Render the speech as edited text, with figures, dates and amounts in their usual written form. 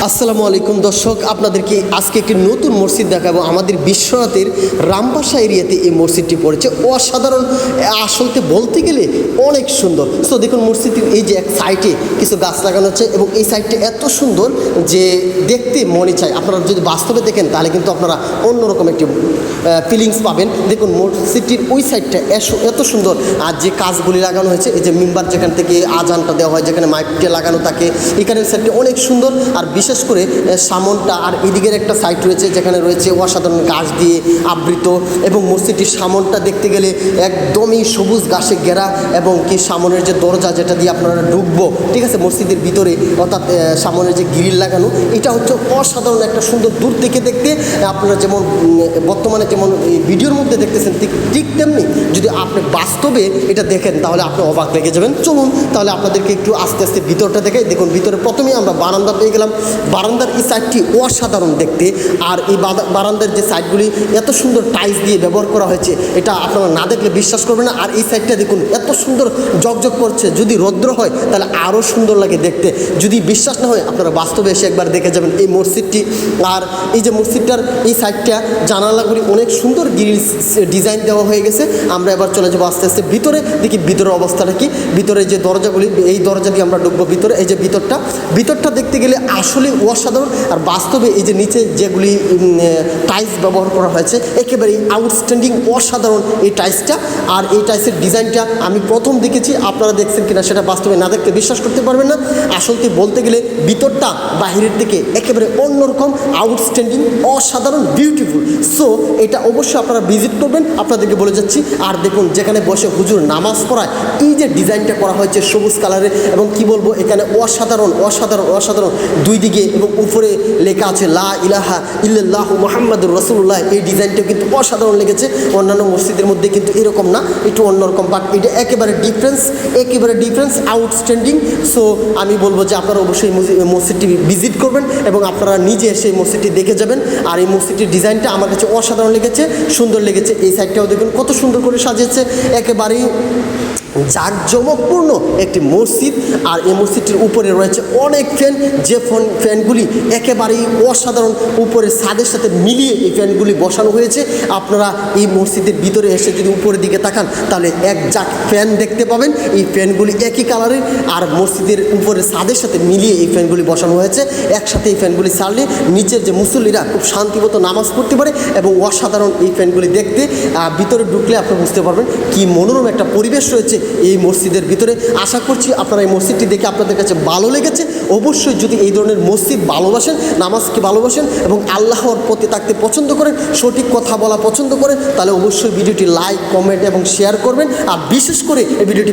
আসসালামু আলাইকুম দর্শক, আপনাদেরকে আজকে একটি নতুন মসজিদ দেখাবো। আমাদের বিশ্বনাথের রামবাসা এরিয়াতে এই মসজিদটি পড়েছে। অসাধারণ, আসলতে বলতে গেলে অনেক সুন্দর। সো দেখুন, মসজিদের এই যে এক সাইডে কিছু গাছ লাগানো হচ্ছে এবং এই সাইডটা এত সুন্দর যে দেখতে মনে চায়। আপনারা যদি বাস্তবে দেখেন তাহলে কিন্তু আপনারা অন্যরকম একটি ফিলিংস পাবেন। দেখুন মসজিদটির ওই সাইডটা এত সুন্দর, আর যে কাজগুলি লাগানো হয়েছে, এই যে মিম্বার যেখান থেকে আজানটা দেওয়া হয়, যেখানে মাইকটা লাগানো থাকে, এখানের সাইডটি অনেক সুন্দর। আর বিশেষ করে সামনটা আর এদিকের একটা সাইড রয়েছে যেখানে রয়েছে অসাধারণ গাছ দিয়ে আবৃত, এবং মসজিদটির সামনটা দেখতে গেলে একদমই সবুজ ঘাসে ঘেরা, এবং কি সামনের যে দরজা যেটা দিয়ে আপনারা ঢুকবো, ঠিক আছে, মসজিদের ভিতরে, অর্থাৎ সামনের যে গ্রিল লাগানো, এটা হচ্ছে অসাধারণ একটা সুন্দর। দূর থেকে দেখতে আপনারা যেমন বর্তমানে যেমন এই ভিডিওর মধ্যে দেখতেছেন ঠিক তেমনি যদি আপনি বাস্তবে এটা দেখেন তাহলে আপনি অবাক লেগে যাবেন। চলুন তাহলে আপনাদেরকে একটু আস্তে আস্তে ভিতরটা দেখাই। দেখুন ভিতরে প্রথমেই আমরা বারান্দা পেয়ে গেলাম। বারান্দার এই সাইডটি অসাধারণ দেখতে, আর এই বারান্দার যে সাইডগুলি এত সুন্দর টাইলস দিয়ে ব্যবহার করা হয়েছে, এটা আপনারা না দেখলে বিশ্বাস করবেন না। আর এই সাইডটা দেখুন এত সুন্দর জকজক করছে, যদি রৌদ্র হয় তাহলে আরও সুন্দর লাগে দেখতে। যদি বিশ্বাস না হয় আপনারা বাস্তবে এসে একবার দেখে যাবেন এই মসজিদটি। আর এই যে মসজিদটার এই সাইডটা জানালাগুলি অনেক সুন্দর গ্রিল ডিজাইন দেওয়া হয়ে গেছে। আমরা এবার চলে যাবো আস্তে আস্তে ভিতরে, দেখি ভিতরের অবস্থাটা কি। ভিতরে যে দরজাগুলি, এই দরজা দিয়ে আমরা ঢুকবো ভিতরে। এই যে ভিতরটা দেখতে গেলে আসলে অসাধারণ। আর বাস্তবে এই যে নিচে যেগুলি টাইলস ব্যবহার করা হয়েছে, একেবারেই আউটস্ট্যান্ডিং, অসাধারণ এই টাইলসটা। আর এই টাইলসের ডিজাইনটা আমি প্রথম দেখেছি, আপনারা দেখছেন কিনা সেটা বাস্তবে না দেখতে বিশ্বাস করতে পারবেন না। আসলে বলতে গেলে ভিতরটা বাহিরের থেকে একেবারে অন্যরকম, আউটস্ট্যান্ডিং, অসাধারণ, বিউটিফুল। সো এটা অবশ্যই আপনারা ভিজিট করবেন, আপনাদেরকে বলে যাচ্ছি। আর দেখুন যেখানে বসে হুজুর নামাজ পড়ায়, এই যে ডিজাইনটা করা হয়েছে সবুজ কালারের, এবং কি বলবো, এখানে অসাধারণ অসাধারণ অসাধারণ দুই দিকে, এবং উপরে লেখা আছে লা ইলাহা ইল্লাল্লাহু মুহাম্মাদুর রাসূলুল্লাহ। এই ডিজাইনটা কিন্তু অসাধারণ লেগেছে। অন্যান্য মসজিদের মধ্যে কিন্তু এরকম না, একটু অন্যরকম, বাট এটা একেবারে ডিফারেন্স, আউটস্ট্যান্ডিং। সো আমি বলবো যে আপনারা অবশ্যই মসজিদটি ভিজিট করবেন এবং আপনারা নিজে এসে এই মসজিদটি দেখে যাবেন। আর এই মসজিদটির ডিজাইনটা আমার কাছে অসাধারণ লেগেছে, সুন্দর লেগেছে। এই সাইডটাও দেখুন কত সুন্দর করে সাজিয়েছে, একেবারেই জাঁকজমকপূর্ণ একটি মসজিদ। আর এই মসজিদটির উপরে রয়েছে অনেক ফ্যান, যে ফ্যানগুলি একেবারেই অসাধারণ, উপরের ছাদের সাথে মিলিয়ে এই ফ্যানগুলি বসানো হয়েছে। আপনারা এই মসজিদের ভিতরে এসে যদি উপরের দিকে তাকান তাহলে এক জাক ফ্যান দেখতে পাবেন। এই ফ্যানগুলি একই কালারের, আর মসজিদের উপরের ছাদের সাথে মিলিয়ে এই ফ্যানগুলি বসানো হয়েছে। একসাথে এই ফ্যানগুলি ছাড়লে নিচের যে মুসল্লিরা খুব শান্তিমতো নামাজ পড়তে পারে, এবং অসাধারণ এই ফ্যানগুলি দেখতে। ভিতরে ঢুকলে আপনি বুঝতে পারবেন কি মনোরম একটা পরিবেশ রয়েছে এই মসজিদের ভিতরে। আশা করছি আপনারা এই মসজিদটি দেখে আপনাদের কাছে ভালো লেগেছে। অবশ্যই যদি এই ধরনের মসজিদ ভালোবাসেন, নামাজকে ভালোবাসেন এবং আল্লাহর প্রতি থাকতে পছন্দ করেন, সঠিক কথা বলা পছন্দ করেন, তাহলে অবশ্যই ভিডিওটি লাইক, কমেন্ট এবং শেয়ার করবেন। আর বিশেষ করে এই ভিডিওটি